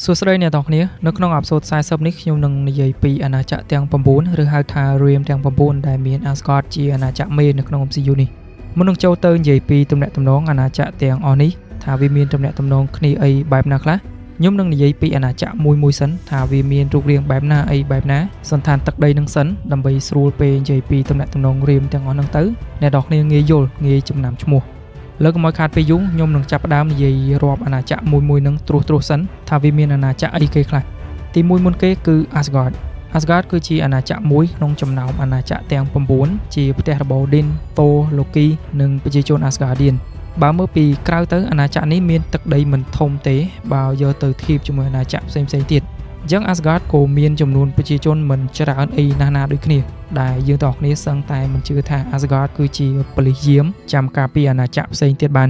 សួស្តីអ្នកទាំងគ្នានៅក្នុងអេពីសូត40នេះខ្ញុំនឹងនិយាយពីអាណាចក្រទាំង9ឬហៅថា Realm ទាំង9ដែលមាន Asgard ជាអាណាចក្រមេនៅក្នុង MCU នេះមុននឹងចូលទៅនិយាយពីទំនាក់ទំនងអាណាចក្រទាំងអស់នេះថាវាមានទំនាក់ទំនងគ្នាអីបែបណាខ្លះខ្ញុំនឹងនិយាយពីអាណាចក្រមួយសិនថាវាមានរូបរាងបែបណាអីបែបណាសន្តានទឹកដីនឹងសិនដើម្បីស្រួលពេលនិយាយពីទំនាក់ទំនង Realm ទាំងអស់ហ្នឹងទៅអ្នកទាំងគ្នាងាយយល់ងាយចំណាំឈ្មោះលើកមកខាតពេលយូរខ្ញុំនឹងចាប់ផ្ដើមនិយាយរាប់អាណាចក្រមួយនឹងត្រួសសិនថាវាមានអាណាចក្រអីគេខ្លះទី1មុនគេគឺ Asgard គឺជាអាណាចក្រមួយក្នុងចំណោមអាណាចក្រទាំង9ជាផ្ទះរបស់ Odin, Thor, Loki និងប្រជាជន Asgardian បើមើលពីក្រៅទៅអាណាចក្រនេះមានទឹកដីមិនធំទេបើយកទៅធៀបជាមួយអាណាចក្រផ្សេងទៀតអញ្ចឹង Asgard ក៏មានចំនួនប្រជាជនមិនច្រើនអីណាដូចគ្នាដែលយើងទាំងគ្នាសឹងតែមិនជឿថា Asgard គឺជាប៉ូលីសយាមចាំការពារអាណាចក្រផ្សេងទៀតបាន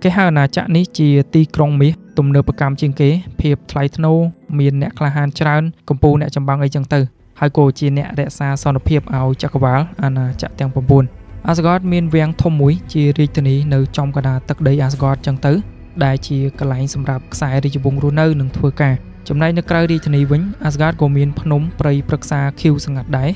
គេហៅអាណាចក្រនេះជាទីក្រុងមាសទំនើបកម្មជាងគេភាពថ្លៃថ្នូរមានអ្នកក្លាហានច្រើនកម្ពុជាអ្នកចម្បាំងអីចឹងទៅហើយក៏ជាអ្នករក្សាសន្តិភាពឲ្យចក្រវាលអាណាចក្រទាំង9 Asgard មានវាំងធំមួយជារាជធានីនៅចំកណ្ដាលទឹកដី Asgard ចឹងទៅដែលជាកន្លែងសម្រាប់ខ្សែរាជវង្សរស់នៅនិងធ្វើការចំណែកនៅក្រៅរាជធានីវិញ Asgard ក៏មានភ្នំព្រៃព្រឹក្សាខៀវស្ងាត់ដែរ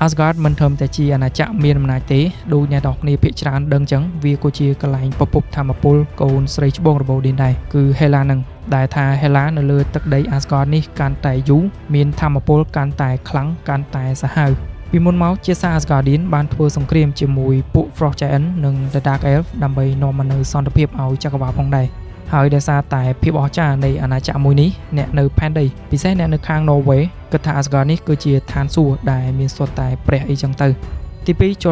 Asgard មិនត្រឹមតែជាអាណាចក្រមានអំណាចទេដូចអ្នកនរគ្នាភាគច្រើនដឹងចឹងវាក៏ជាកន្លែងពពកធម្មពលកូនស្រីច្បងរបស់ Odin ដែរគឺ Hela នឹងដែលថា Hela នៅលើទឹកដី Asgard នេះកាន់តែយូរមានធម្មពលកាន់តែខ្លាំងកាន់តែសាហាវពីមុនមកជាសារ Asgardian បានធ្វើសង្គ្រាមជាមួយពួក Frost Giant និង The Dark Elf ដើម្បីនាំមកនូវសន្តិភាពឲ្យចក្រវាលផងដែរហើយដោយសារតែភាពអស្ចារ្យនៃអាណាចក្រមួយនេះអ្នកនៅផែនដីពិសេសអ្នកនៅខាង Norway គិតថា Asgard នេះគឺជាឋានសួគ៌ដែលមានសុទ្ធតែព្រះអីចឹងទៅទី2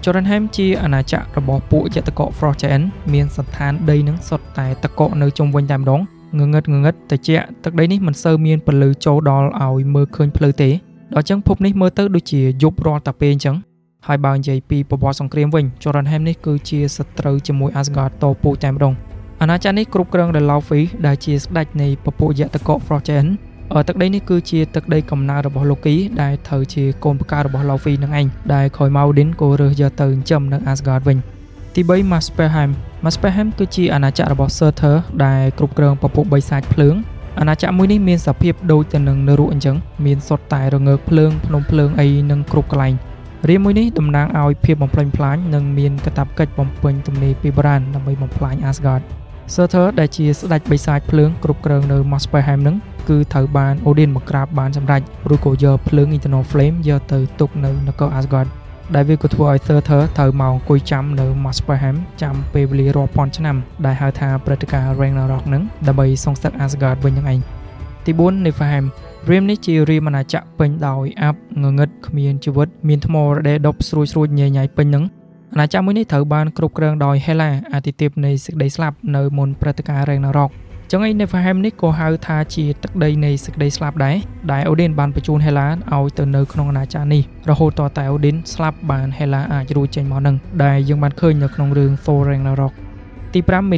Jotunheim ជាអាណាចក្ររបស់ពួកយក្សកក Frost Giant មានសន្តានដីនឹងសុទ្ធតែតកកនៅជុំវិញតែម្ដងងងឹតតិចទឹកដីនេះមិនសូវមានពន្លឺចូលដល់ឲ្យមើលឃើញផ្លូវទេដល់ចឹងភពនេះមើលទៅដូចជាយប់រាល់តែពេលអញ្ចឹងហើយបើនិយាយពីប្រវត្តិសង្គ្រាមវិញ Jotunheim នេះគឺជាសត្រូវជាមួយ Asgard តពូជតែម្ដងអាណាចក្រនេះគ្រប់គ្រងដោយ Laufey ដែលជាស្ដេចនៃពពួកយក្សកក Frost Giant ទឹកដីនេះគឺជាទឹកដីកំណើតរបស់ Loki ដែលត្រូវជាកូនប្រការរបស់ Laufey នឹងឯងដែលក្រោយមក Odin ក៏រើសយកទៅចិញ្ចឹមនៅ Asgard វិញទី3 Muspelheim គឺជាអាណាចក្ររបស់ Surtur ដែលគ្រប់គ្រងពពួកបិសាចភ្លើងអាណាចក្រមួយនេះមានសភាពដូចទៅនឹងនរកអញ្ចឹងមានសុទ្ធតែរងើកភ្លើងភ្នំភ្លើងអីនឹងគ្រប់កន្លែងរាមមួយនេះតំណាងឲ្យភាពបំផ្លិចផ្លាញនិងមានកាតព្វកិច្ចបំពេញទំនេរពីបុរាណដើម្បីបំផ្លាញ Asgard Surtur ដែលជាស្ដេចបិសាចភ្លើងគ្រប់គ្រងនៅ Muspelheim នឹងគឺត្រូវបាន Odin មកក្រាបបានសម្រេចរួចក៏យកភ្លើង Eternal Flame យកទៅទុកនៅនគរ Asgard ដែលវាក៏ធ្វើឲ្យ Surtur ត្រូវមកអង្គុយចាំនៅ Muspelheim ចាំពេលវេលារាប់ពាន់ឆ្នាំដែលហៅថាព្រឹត្តិការណ៍ Ragnarok នឹងដើម្បីសងសឹក Asgard វិញនឹងឯងទី4 Niflheim Realm នេះជារាមអាណាចក្រពេញដោយអាប់ងងឹតគ្មានជីវិតមានថ្មរដេដប់ស្រួចញ៉ៃពេញនឹងអាណាចក្រមួយនេះត្រូវបានគ្រប់គ្រងដោយ Hela អាទិទេពនៃសេចក្តីស្លាប់នៅមុនព្រឹត្តិការណ៍ Ragnarok ចឹងឯ Niflheim នេះក៏ហៅថាជាទឹកដីនៃសេចក្តីស្លាប់ដែរដែល Odin បានបញ្ជូន Hela ឲ្យទៅនៅក្នុងអាណាចក្រនេះរហូតតតែ Odin ស្លាប់បាន Hela អាចរួចចេញមកនឹងដែលយើងបានឃើញនៅក្នុងរឿង Thor Ragnarok ទី5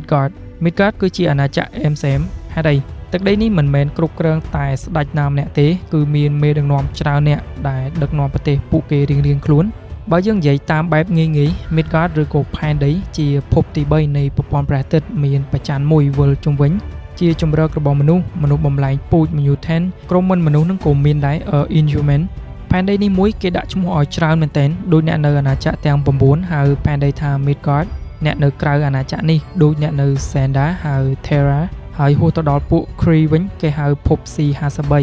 Midgard គឺជាអាណាចក្រ Emsem ហេតុអីទឹកដីនេះមិនមែនគ្រប់គ្រងតែស្ដេចណាម្នាក់ទេគឺមានមេដឹកនាំច្រើនអ្នកដែលដឹកនាំប្រទេសពួកគេរៀងខ្លួនបើយើងនិយាយតាមបែបងាយ Midgard ឬក៏ផែនដីជាភពទី3នៃប្រព័ន្ធព្រះអាទិត្យមានបច្ចានមួយវិលជុំវិញជាជំរករបស់មនុស្សបំលែងពូជ mutant ក្រុមមនុស្សនឹងក៏មានដែរ Inhuman ផែនដីនេះមួយគេដាក់ឈ្មោះឲ្យច្រើនមែនទែនដូចអ្នកនៅអាណាចក្រទាំង9ហៅផែនដីថា Midgard អ្នកនៅក្រៅអាណាចក្រនេះដូចអ្នកនៅ Senda ហៅ Terra ហើយហួសទៅដល់ពួក Kree វិញគេហៅភព C53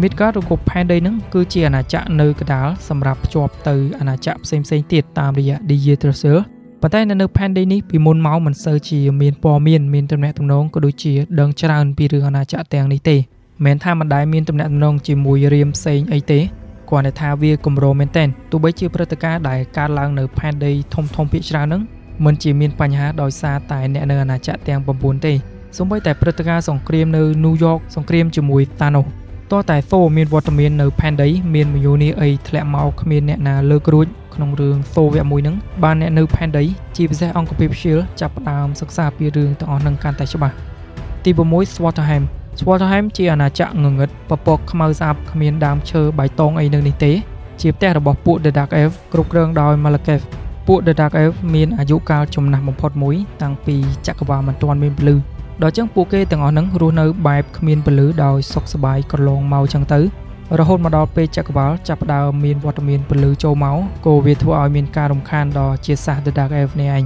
Midgard ឬក៏ផែនដីហ្នឹងគឺជាអាណាចក្រនៅកណ្ដាលសម្រាប់ភ្ជាប់ទៅអាណាចក្រផ្សេងទៀតតាមរយៈ Yggdrasil ប៉ុន្តែនៅផែនដីនេះពីមុនមកមិនសូវជាមានព័ត៌មានទំនាក់ទំនងក៏ដូចជាដឹងច្រើនពីរឿងអាណាចក្រទាំងនេះទេមិនថាមិនដែលមានទំនាក់ទំនងជាមួយរាមផ្សេងអីទេគ្រាន់តែថាវាកម្រមែនទែនទោះបីជាព្រឹត្តិការណ៍ដែលកើតឡើងនៅផែនដីធំភាគច្រើនហ្នឹងមិនជាមានបញ្ហាដោយសារតែអ្នកនៅអាណាចក្រទាំង9ទេសូម្បីតែព្រឹត្តិការណ៍សង្គ្រាមនៅ New York សង្គ្រាមជាមួយ Thanos តោះតែ Thor មានវត្តមាននៅផែនដីមានមយោនីអីធ្លាក់មកគ្មានអ្នកណាលើករួចក្នុងរឿង Thor វគ្គ1ហ្នឹងបានអ្នកនៅផែនដីជាពិសេសអង្គភាព Shield ចាប់ផ្ដើមសិក្សាពីរឿងទាំងអស់ហ្នឹងកាន់តែច្បាស់ទី6 Svartalheim ជាអាណាចក្រងងឹតពពកខ្មៅស្អាប់គ្មានដើមឈើបៃតងអីនៅនេះទេជាផ្ទះរបស់ពួក The Dark Elf គ្រប់គ្រងដោយ Malekith ពួក The Dark Elf មានអាយុកាលចំណាស់បំផុតមួយតាំងពីចក្រវាលមិនទាន់មានពលឺ ដល់ចឹងពួកគេទាំងអស់ហ្នឹងរស់នៅបែបគ្មានពលឺដោយសុខសប្បាយក្រឡងមកចឹងទៅរហូតមកដល់ពេលចក្រវាឡចាប់ផ្ដើមមានវត្តមានពលឺចូលមកក៏វាធ្វើឲ្យមានការរំខានដល់ជាសាស The Dark Elf នេះឯង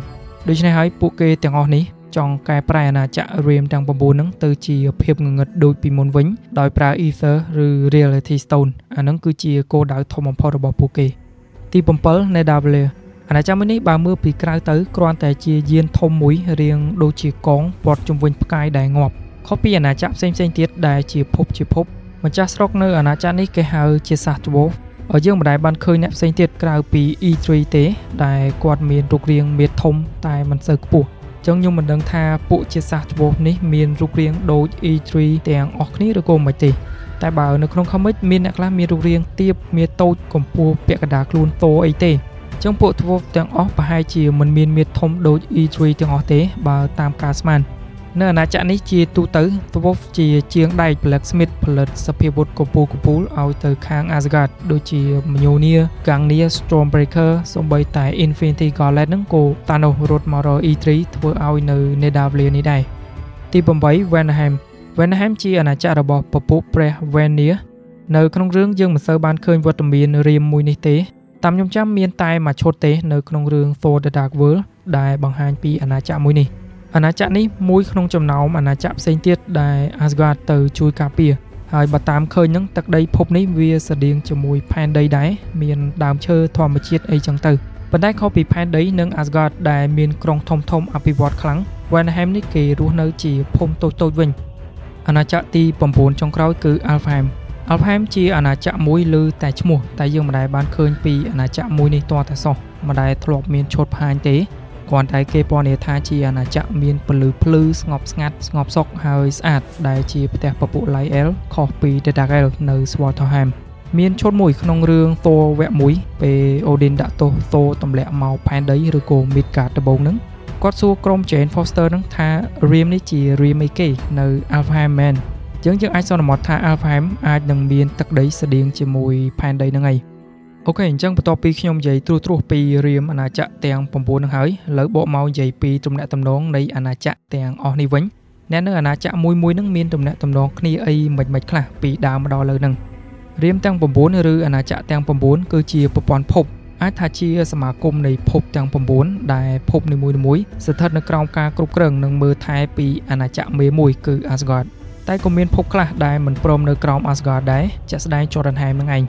ដូច្នេះហើយពួកគេទាំងអស់នេះចង់កែប្រែអាណាចក្រ Realm ទាំង9ហ្នឹងទៅជាភាពងងឹតដូចពីមុនវិញដោយប្រើ Ether ឬ Reality Stone អាហ្នឹងគឺជាគោលដៅធំបំផុតរបស់ពួកគេទី7 Nidavellir អាណាចក្រមួយនេះបើមើលពីក្រៅទៅគ្រាន់តែជាយានធំមួយរាងដូចជាកងព័ទ្ធជុំវិញផ្កាយដែលងាប់ខុសពីអាណាចក្រផ្សេងៗទៀតដែលជាភពម្ចាស់ស្រុកនៅអាណាចក្រនេះគេហៅជាសាស Dwarf យើងមិនដែលបានឃើញអ្នកផ្សេងទៀតក្រៅពី E3 ទេដែលគាត់មានរូបរាងមេធំតែមិនសូវខ្ពស់ចឹងខ្ញុំមិនដឹងថាពួកជាសាស Dwarf នេះមានរូបរាងដូច E3 ទាំងអស់គ្នាឬក៏មិនទេតែបើនៅក្នុង comic មានអ្នកខ្លះមានរូបរាងទាបមានតូចកម្ពស់ពាក់កណ្ដាលខ្លួនតអីទេចឹងពួក Dwarf ទាំងអស់ប្រហែលជាមិនមានមាឌធំដូច E3 ទាំងអស់ទេបើតាមការស្មាននៅអាណាចក្រនេះជាទូទៅ Dwarf ជាជាងដែកBlacksmith ផលិតសភាវុធកំពូលឲ្យទៅខាង Asgard ដូចជា Mjolnir, Gungnir, Stormbreaker សូម្បីតែ Infinity Gauntlet ហ្នឹងក៏ Thanos រត់មករក E3 ធ្វើឲ្យនៅ Nidavellir នេះដែរទី8 Vanaheim ជាអាណាចក្ររបស់ពពួកព្រះ Vanir នៅក្នុងរឿងយើងមិនសូវបានឃើញវត្តមានរាមមួយនេះទេតាមខ្ញុំចាំមានតែមួយឈុតទេនៅក្នុងរឿង Thor The Dark World ដែលបង្ហាញពីអាណាចក្រមួយនេះអាណាចក្រនេះមួយក្នុងចំណោមអាណាចក្រផ្សេងទៀតដែល Asgard ទៅជួយការពារហើយបើតាមឃើញហ្នឹងទឹកដីភពនេះវាស្រដៀងជាមួយផែនដីដែរមានដើមឈើធម្មជាតិអីចឹងទៅប៉ុន្តែខុសពីផែនដីនិង Asgard ដែលមានក្រុងធំអភិវឌ្ឍខ្លាំង Vanaheim នេះគេរស់នៅជាភូមិតូចវិញអាណាចក្រទី9ចុងក្រោយគឺ Alfheim ជាអាណាចក្រមួយលើតែឈ្មោះតែយើងមិនដែលបានឃើញពីអាណាចក្រមួយនេះទាល់តែសោះមិនដែលធ្លាប់មានឈុតផាញទេគ្រាន់តែគេពណ៌នាថាជាអាណាចក្រមានពលឺភ្លឺស្ងប់ស្ងាត់ស្ងប់សុខហើយស្អាតដែលជាផ្ទះពពួក Light Elf ខុសពី The Dark Elf នៅ Svartalfheim មានឈុតមួយក្នុងរឿង Thor វគ្គ1ពេល Odin ដាក់ទោស Thor ទម្លាក់មកផែនដីឬក៏ Midgard ដំបូងហ្នឹងគាត់សួរក្រុម Jane Foster ហ្នឹងថា Realm នេះជា Realm អីគេនៅ Alfheim មែនយើងអាចសន្មតថា Alfheim អាចនឹងមានទឹកដីស្តៀងជាមួយផែនដីហ្នឹងឯងអូខេអញ្ចឹងបន្ទាប់ពីខ្ញុំនិយាយត្រួសពី Realm អាណាចក្រទាំង9ហ្នឹងហើយឥឡូវបកមកនិយាយពីទំនាក់ទំនងនៃអាណាចក្រទាំងអស់នេះវិញអ្នកនៅអាណាចក្រមួយហ្នឹងមានទំនាក់ទំនងគ្នាអីមិនខ្លះពីដើមមកដល់ឥឡូវហ្នឹង Realm ទាំង9ឬអាណាចក្រទាំង9គឺជាប្រព័ន្ធភពអាចថាជាសមាគមនៃភពទាំង9ដែលភពនីមួយៗស្ថិតនៅក្រោមការគ្រប់គ្រងនិងមើលថែពីអាណាចក្រមេមួយគឺ Asgard តែក៏មានភពខ្លះដែលមិនព្រមនៅក្រោម Asgard ដែរជាក់ស្ដែង Jotunheim ហ្នឹងឯង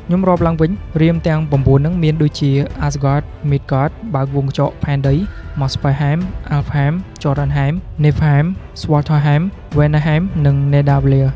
ខ្ញុំរាប់ឡើងវិញ Realm ទាំង9ហ្នឹងមានដូចជា Asgard, Midgard បើកវងកញ្ចក់ផែនដី Muspelheim, Alfheim, Jotunheim, Niflheim, Svartalfheim, Vanaheim និង Nidavellir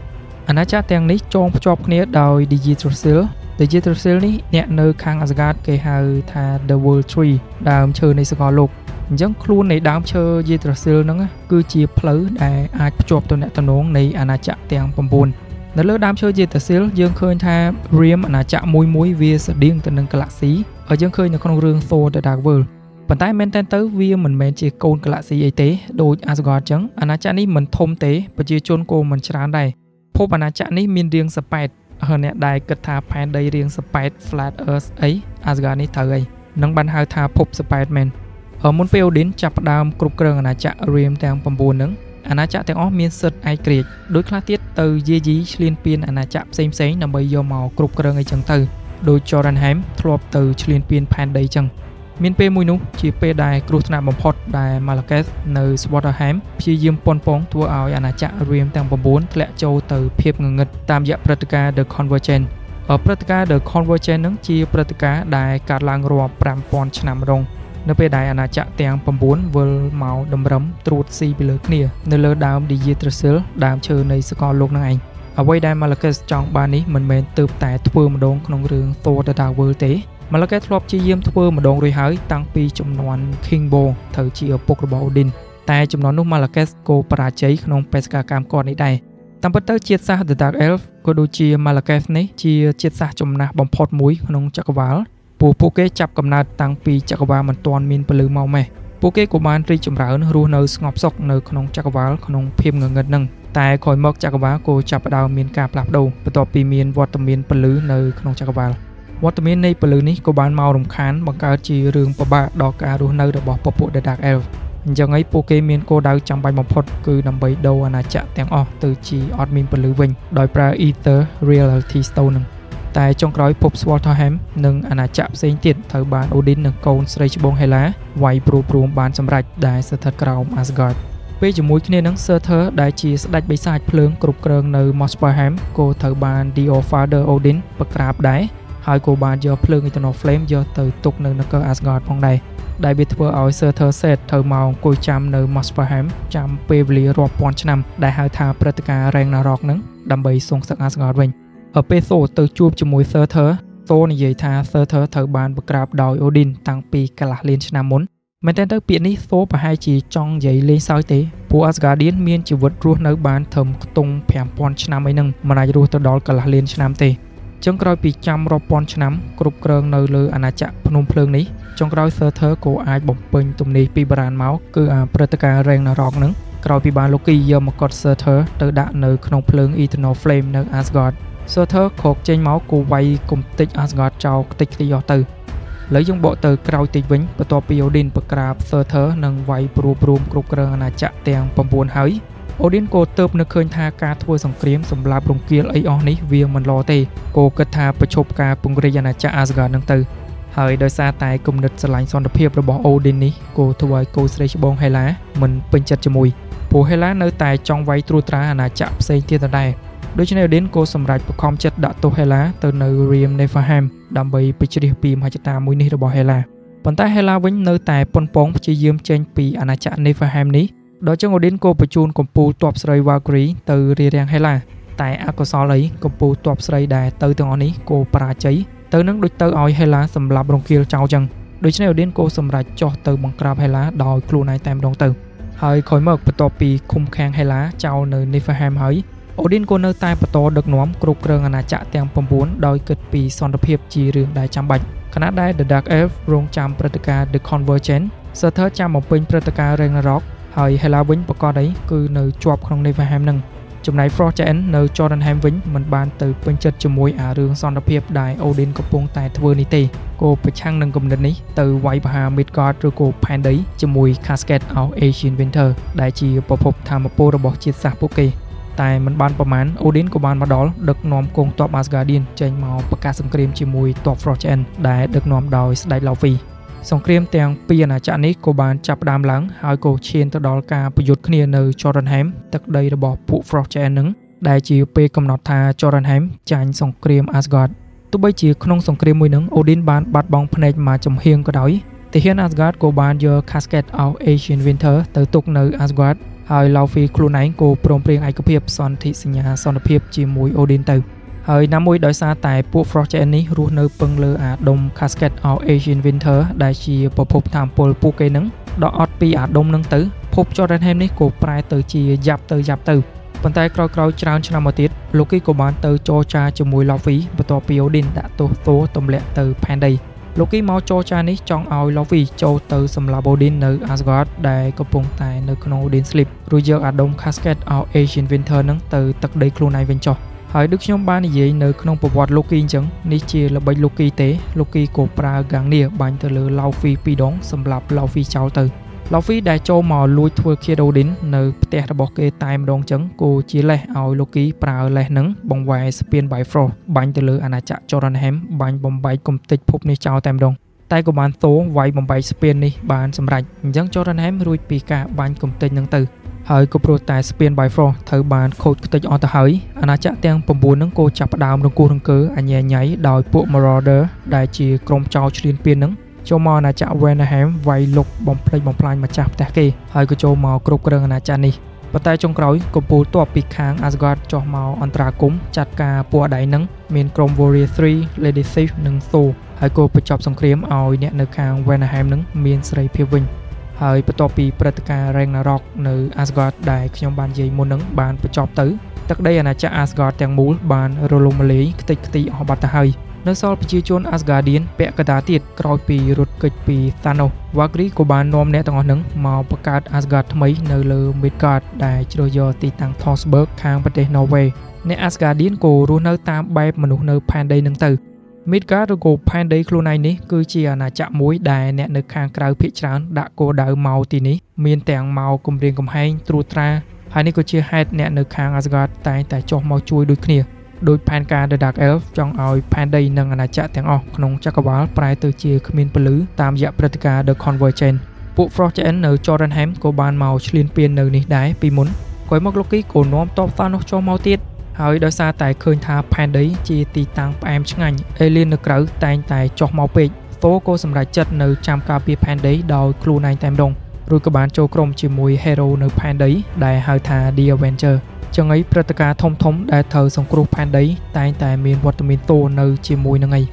អាណាចក្រទាំងនេះចងភ្ជាប់គ្នាដោយ Yggdrasil នេះអ្នកនៅខាង Asgard គេហៅថា The World Tree ដើមឈើនៃសកលលោកអញ្ចឹងខ្លួននៃដើមឈើ Yggdrasil ហ្នឹងគឺជាផ្លូវដែលអាចភ្ជាប់ទំនាក់ទំនងនៃអាណាចក្រទាំង9នៅលើដើមឈើ Yggdrasil យើងឃើញថា Realm អាណាចក្រមួយវាស្តៀងទៅនឹង Galaxy ហើយយើងឃើញនៅក្នុងរឿង Thor The Dark World ប៉ុន្តែមែនតើទៅវាមិនមែនជាកូន Galaxy អីទេដូច Asgard អញ្ចឹងអាណាចក្រនេះមិនធំទេប្រជាជនក៏មិនច្រើនដែរភពអាណាចក្រនេះមានរាងសប៉ែតហើយអ្នកដែលគិតថាផែនដីរាងសប៉ែត Flat Earth អី Asgard នេះត្រូវហើយនឹងបានហៅថាភពសប៉ែតមែនមុនពេល Odin ចាប់ផ្ដើមគ្រប់គ្រងអាណាចក្រ Realm ទាំង9ហ្នឹងអាណាចក្រទាំងអស់មានសិទ្ធិឯករាជ្យដោយខ្លះទៀតទៅយាយីឈ្លានពានអាណាចក្រផ្សេងដើម្បីយកមកគ្រប់គ្រងអីចឹងទៅដោយ Jotunheim ធ្លាប់ទៅឈ្លានពានផែនដីចឹងមានពេលមួយនោះជាពេលដែលគ្រោះថ្នាក់បំផុតដែល Malekith នៅ Svartalfheim ព្យាយាមប៉ុនប៉ងធ្វើឲ្យអាណាចក្រ Realm ទាំង9ធ្លាក់ចូលទៅភាពងងឹតតាមរយៈព្រឹត្តិការណ៍ The Convergence ព្រឹត្តិការណ៍ The Convergence ហ្នឹងជាព្រឹត្តិការណ៍ដែលកើតឡើងរាប់ 5000 ឆ្នាំម្ដងនៅពេលដែលអាណាចក្រទាំង9វិលមកតម្រឹមត្រួតស៊ីពីលើគ្នានៅលើដើម Yggdrasil ដើមឈើនៃសកលលោកហ្នឹងឯងអ្វីដែល Malekith ចង់បាននេះមិនមែនទើបតែធ្វើម្ដងក្នុងរឿង Thor The Dark World ទេ Malekith ធ្លាប់ជាយាមធ្វើម្ដងរួចហើយតាំងពីចំនួន King Bo ត្រូវជាឪពុករបស់ Odin តែចំនួននោះ Malekith ក៏បរាជ័យក្នុងបេសកកម្មគាត់នេះដែរតាមពិតទៅជាតិសាសន៍ The Dark Elf ក៏ដូចជា Malekith នេះជាជាតិសាសន៍ចំណាស់បំផុតមួយក្នុងចក្រវាឡពួកគេចាប់កំណើតតាំងពីចក្រវាឡមិនទាន់មានពលឺមកម៉េះពួកគេក៏បានរីកចម្រើនរស់នៅស្ងប់សុខនៅក្នុងចក្រវាឡក្នុងភាពងងឹតហ្នឹងតែក្រោយមកចក្រវាឡក៏ចាប់ផ្ដើមមានការផ្លាស់ប្ដូរបន្ទាប់ពីមានវត្តមានពលឺនៅក្នុងចក្រវាឡវត្តមាននៃពលឺនេះក៏បានមករំខានបង្កើតជារឿងពិបាកដល់ការរស់នៅរបស់ពពួក The Dark Elf អញ្ចឹងហើយពួកគេមានគោលដៅចាំបាច់បំផុតគឺដើម្បីដូរអាណាចក្រទាំងអស់ទៅជាអត់មានពលឺវិញដោយប្រើ Ether Reality Stone នឹងតែចុងក្រោយភព Svartalfheim និងអាណាចក្រផ្សេងទៀតត្រូវបាន Odin និងកូនស្រីច្បង Hela វាយព្រមបានសម្រេចដែលស្ថិតក្រោម Asgard ពេលជាមួយគ្នានឹង Surtur ដែលជាស្ដេចបិសាចភ្លើងគ្រប់គ្រងនៅ Muspelheim ក៏ត្រូវបាន The All-Father Odin ប្រក្រាបដែរហើយក៏បានយកភ្លើង Eternal Flame យកទៅទុកនៅនគរ Asgard ផងដែរដែលវាធ្វើឲ្យ Surtur Set ត្រូវមកអង្គុយចាំនៅ Muspelheim ចាំពេលវេលារាប់ពាន់ឆ្នាំដែលហៅថាព្រឹត្តិការណ៍ Ragnarok នឹងដើម្បីសងសឹក Asgard វិញពេល Thor ទៅជួបជាមួយ Surtur និយាយថា Surtur ត្រូវបានប្រក្រាបដោយ Odin តាំងពីកន្លះលានឆ្នាំមុនមែនតើទៅពាក្យនេះ Thor ប្រហែលជាចង់និយាយលេងសើចទេពួក Asgardian មានជីវិតរស់នៅបានត្រឹមខ្ទង់ 5000 ឆ្នាំអីហ្នឹងមិនអាចរស់ទៅដល់កន្លះលានឆ្នាំទេចុងក្រោយពីចាំរាប់ពាន់ឆ្នាំគ្រប់គ្រងនៅលើអាណាចក្រភ្នំភ្លើងនេះចុងក្រោយ Surtur ក៏អាចបំពេញទំនាយពីបារាណមកគឺព្រឹត្តិការណ៍ Ragnarok ហ្នឹងក្រោយពីបាន Loki យកមកុដ Surtur ទៅដាក់នៅក្នុងភ្លើង Eternal Flame នៅ Asgard Surtur ក្រោកចេញមកក៏វាយគំតិច Asgard ចោលខ្ទេចខ្ទីអស់ទៅឥឡូវយើងបកទៅក្រោយតិចវិញបន្ទាប់ពី Odin ប្រក្រាប Surtur និងវាយព្រមគ្រប់គ្រងអាណាចក្រទាំង9ហើយ Odin ក៏ទើបនឹកឃើញថាការធ្វើសង្គ្រាមសម្រាប់រង្គាលអីអស់នេះវាមិនល្អទេក៏គិតថាប្រឈប់ការពង្រីកអាណាចក្រ Asgard នឹងទៅហើយដោយសារតែគំនិតស្រឡាញ់សន្តិភាពរបស់ Odin នេះក៏ធ្វើឲ្យកូនស្រីច្បង Hela មិនពេញចិត្តជាមួយព្រោះ Hela នៅតែចង់វាយត្រួតត្រាអាណាចក្រផ្សេងទៀតដែរដូច្នេះ Odin ក៏សម្រេចបង្ខំចិត្តដាក់ទោស Hela ទៅនៅ Realm Niflheim ដើម្បីបញ្ជ្រាបពីមហិច្ឆតាមួយនេះរបស់ Hela ប៉ុន្តែ Hela វិញនៅតែប៉ុនប៉ងព្យាយាមចេញពីអាណាចក្រ Niflheim នេះដល់ចឹង Odin ក៏បញ្ជូនកំពូលទ័ពស្រី Valkyrie ទៅរារាំង Hela តែអកុសលអីកំពូលទ័ពស្រីដែលទៅទាំងអស់នេះក៏បរាជ័យទៅនឹងដូចទៅឲ្យ Hela សម្លាប់រង្គាលចោលចឹងដូច្នេះ Odin ក៏សម្រេចចុះទៅបង្ក្រាប Hela ដោយខ្លួនឯងតែម្ដងទៅហើយក្រោយមកបន្ទាប់ពីឃុំឃាំង Hela ចោលនៅ Niflheim ហើយOdin ក៏នៅតែបន្តដឹកនាំគ្រប់គ្រងអាណាចក្រទាំង9ដោយគិតពីសន្តិភាពជារឿងដែលចាំបាច់ខណៈដែល The Dark Elf រងចាំព្រឹត្តិការណ៍ The Convergence Surtur ចាំបំពេញព្រឹត្តិការណ៍ Ragnarok ហើយ Hela វិញប្រកាសអីគឺនៅជាប់ក្នុង Niflheim នឹងចំណែក Frost Giant នៅ Jotunheim វិញមិនបានទៅពេញចិត្តជាមួយរឿងសន្តិភាពដែល Odin កំពុងតែធ្វើនេះទេក៏ប្រឆាំងនឹងគំនិតនេះទៅវាយប្រហារ Midgard ឬក៏ផែនដីជាមួយ Cascade of Ancient Winter ដែលជាប្រភពថាមពលរបស់ជាតិសាសន៍ពួកគេតែមិនបានប្រមាណ Odin ក៏បានមកដល់ដឹកនាំកងទ័ព Asgardian ចេញមកប្រកាសសង្គ្រាមជាមួយទ័ព Frost Giant ដែលដឹកនាំដោយស្ដេច Laufey សង្គ្រាមទាំងពីរអាណាចក្រនេះក៏បានចាប់ផ្ដើមឡើងហើយក៏ឈានទៅដល់ការប្រយុទ្ធគ្នានៅ Jotunheim ទឹកដីរបស់ពួក Frost Giant នឹងដែលជាពេលកំណត់ថា Jotunheim ចាញ់សង្គ្រាម Asgard ទោះបីជាក្នុងសង្គ្រាមមួយនឹង Odin បានបាត់បង់ភ្នែកមួយចំហៀងក៏ដោយទាហាន Asgard ក៏បានយក Cascade of Ancient Winter ទៅទុកនៅ Asgard ហើយ Laufey ខ្លួនឯងក៏ព្រមព្រៀងឯកភាពសន្ធិសញ្ញាសន្តិភាពជាមួយ Odin ទៅហើយណាមួយដោយសារតែពួក Frost Giant នេះរស់នៅពឹងលើអាដុំ Cascade of Ancient Winter ដែលជាប្រភពថាមពលពួកគេនឹងដល់អត់ពីអាដុំនឹងទៅភព Jotunheim នេះក៏ប្រែទៅជាយ៉ាប់ទៅប៉ុន្តែក្រោយច្រើនឆ្នាំមកទៀត Loki ក៏បានទៅចរចាជាមួយ Laufey បន្ទាប់ពី Odin ដាក់ទោស Thor ទម្លាក់ទៅផែនដី Loki មកចរចានេះចង់ឲ្យ Laufey ចូលទៅសម្លាប់ Odin នៅ Asgard ដែលកំពុងតែនៅក្នុង Odin Sleep រួចយកអាដុំ Cascade of Ancient Winter នឹងទៅទឹកដីខ្លួនឯងវិញចុះហើយដូចខ្ញុំបាននិយាយនៅក្នុងប្រវត្តិ Loki អញ្ចឹងនេះជាល្បិច Loki ទេ Loki ក៏ប្រើ Gungnir បាញ់ទៅលើ Laufey 2ដងសម្រាប់ Laufey ចោលទៅ Laufey ដែលចូលមកលួចធ្វើឃាត Odin នៅផ្ទះរបស់គេតែម្ដងអញ្ចឹងក៏ជាលេសឲ្យ Loki ប្រើលេសនឹងបង្វែរស្ពាន Bifrost បាញ់ទៅលើអាណាចក្រ Jotunheim បាញ់បំបែកគំតិចភពនេះចោលតែម្ដងតែក៏បាន Thor វាយបំបែកស្ពាននេះបានសម្រេចអញ្ចឹង Jotunheim រួចពីការបាញ់គំតិចនឹងទៅហើយក៏ព្រោះតែស្ពាន Bifrost ត្រូវបានខូចខ្ទេចអស់ទៅហើយអាណាចក្រទាំង9នឹងក៏ចាប់ផ្ដើមរង្គោះរង្គើអញ្ញៃដោយពួក Marauder ដែលជាក្រុមចោរឈ្លានពាននឹងចូលមកអាណាចក្រ Vanaheim វាយលុកបំផ្លិចបំផ្លាញម្ចាស់ផ្ទះគេហើយក៏ចូលមកគ្រប់គ្រងអាណាចក្រនេះប៉ុន្តែចុងក្រោយកំពូលទ័ពពីខាង Asgard ចុះមកអន្តរាគមន៍ចាត់ការពួកអដៃនឹងមានក្រុម Warrior 3 Lady Sif និង Thor ហើយក៏បញ្ចប់សង្គ្រាមឲ្យអ្នកនៅខាង Vanaheim នឹងមានសេរីភាពវិញហើយបន្ទាប់ពីព្រឹត្តិការណ៍ Ragnarok នៅ Asgard ដែលខ្ញុំបាននិយាយមុននឹងបានបញ្ចប់ទៅទឹកដីអាណាចក្រ Asgard ទាំងមូលបានរលំរលាយខ្ទេចខ្ទីអស់បាត់ទៅហើយនៅសល់ប្រជាជន Asgardian ពាក់កណ្ដាលទៀតក្រោយពីរត់គេចពី Thanos Valkyrie ក៏បាននាំអ្នកទាំងអស់ហ្នឹងមកបង្កើត Asgard ថ្មីនៅលើ Midgard ដែលជ្រើសយកទីតាំង Thorsberg ខាងប្រទេស Norway អ្នក Asgardian ក៏រស់នៅតាមបែបមនុស្សនៅផែនដីហ្នឹងទៅ Midgard ឬក៏ផែនដីខ្លួនឯងនេះគឺជាអាណាចក្រមួយដែលអ្នកនៅខាងក្រៅភាគច្រើនដាក់គោលដៅមកទីនេះមានទាំងមកគម្រាមកំហែងត្រួតត្រាហើយនេះក៏ជាហេតុអ្នកនៅខាង Asgard តែងតែចុះមកជួយដូចគ្នាដោយផែនការ The Dark Elf ចង់ឲ្យផែនដីនិងអាណាចក្រទាំងអស់ក្នុងចក្រវាឡប្រែទៅជាគ្មានពលឺតាមរយៈព្រឹត្តិការណ៍ The Convergence ពួក Frost Giant នៅ Jotunheim ក៏បានមកឈ្លានពាននៅនេះដែរពីមុនក្រោយមក Loki ក៏នាំតប Thanos ចុះមកទៀតហើយដោយសារតែឃើញថាផែនដីជាទីតាំងផ្អែមឆ្ងាញ់ Alien នៅក្រៅតែងតែចុះមកពេក Thor ក៏សម្រេចចិត្តនៅចាំការពារផែនដីដោយខ្លួនឯងតែម្ដងរួចក៏បានចូលក្រុមជាមួយ Hero នៅផែនដីដែលហៅថា The Avenger ចឹងឯព្រឹត្តិការណ៍ធំៗដែលត្រូវសង្គ្រោះផែនដីតែងតែមានវត្តមានThorនៅជាមួយនឹងឯង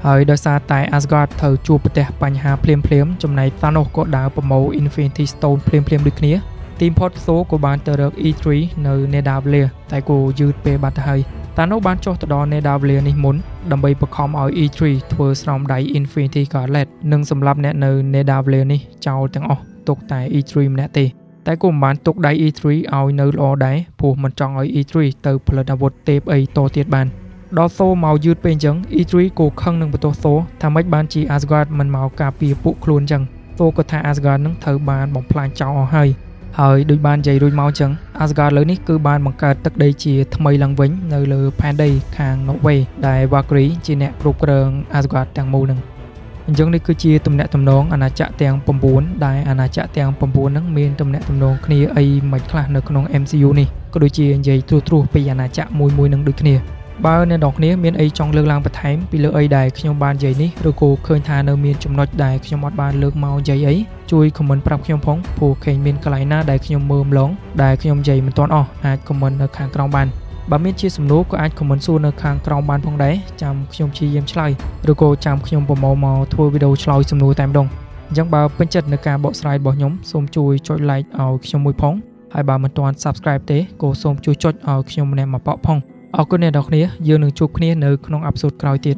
ហើយដោយសារតែ Asgard ត្រូវជួបប្រទះបញ្ហាភ្លាមៗចំណែក Thanos ក៏ដើរប្រមូល Infinity Stone ភ្លាមៗដូចគ្នាទីមផុត Thor ក៏បានទៅរក E3 នៅ Nidavellir តែក៏យឺតពេលបាត់ទៅហើយ Thanos បានចុះទៅដល់ Nidavellir នេះមុនដើម្បីបង្ខំឲ្យ E3 ធ្វើស្រោមដៃ Infinity Gauntlet និងសម្លាប់អ្នកនៅ Nidavellir នេះចោលទាំងអស់ទុកតែ E3 ម្នាក់ទេតែក៏មិនបានទុកដៃ E3 ឲ្យនៅល្អដែរព្រោះមិនចង់ឲ្យ E3 ទៅផលិតអាវុធទេពអីតទៀតបានដល់ Thor មកយឺតពេកអញ្ចឹង E3 ក៏ខឹងនឹងបន្ទោស Thor ថាម៉េចបានជា Asgard មិនមកការពារពួកខ្លួនអញ្ចឹង Thor ក៏ថា Asgard នឹងត្រូវបានបំផ្លាញចោលអស់ហើយដូចបាននិយាយរួចមកអញ្ចឹង Asgard លើនេះគឺបានបង្កើតទឹកដីជាថ្មីឡើងវិញនៅលើផែនដីខាង Norway ដែល Valkyrie ជាអ្នកគ្រប់គ្រង Asgard ទាំងមូលនឹងអញ្ចឹងនេះគឺជាទំនាក់ទំនងអាណាចក្រទាំង9ដែលអាណាចក្រទាំង9ហ្នឹងមានទំនាក់ទំនងគ្នាអីមិនខ្លះនៅក្នុង MCU នេះក៏ដូចជានិយាយត្រួសពីអាណាចក្រមួយនឹងដូចគ្នាបើអ្នកនរគ្នាមានអីចង់លើកឡើងបន្ថែមពីលើអីដែលខ្ញុំបាននិយាយនេះឬក៏ឃើញថានៅមានចំណុចដែលខ្ញុំអត់បានលើកមកនិយាយអីជួយ comment ប្រាប់ខ្ញុំផងព្រោះឃើញមានកន្លែងណាដែលខ្ញុំមើលម្លងដែលខ្ញុំនិយាយមិនទាន់អស់អាច comment នៅខាងក្រោមបានបើមានជាសំណួរក៏អាច comment សួរនៅខាងក្រោមបានផងដែរចាំខ្ញុំព្យាយាមឆ្លើយឬក៏ចាំខ្ញុំប្រមូលមកធ្វើវីដេអូឆ្លើយសំណួរតែម្ដងអញ្ចឹងបើពេញចិត្តនៅការបកស្រាយរបស់ខ្ញុំសូមជួយចុច like ឲ្យខ្ញុំមួយផងហើយបើមិនទាន់ subscribe ទេក៏សូមជួយចុចឲ្យខ្ញុំម្នាក់មកប៉ក់ផងអរគុណអ្នកនរគ្នាយើងនឹងជួបគ្នានៅក្នុងអេពីសូតក្រោយទៀត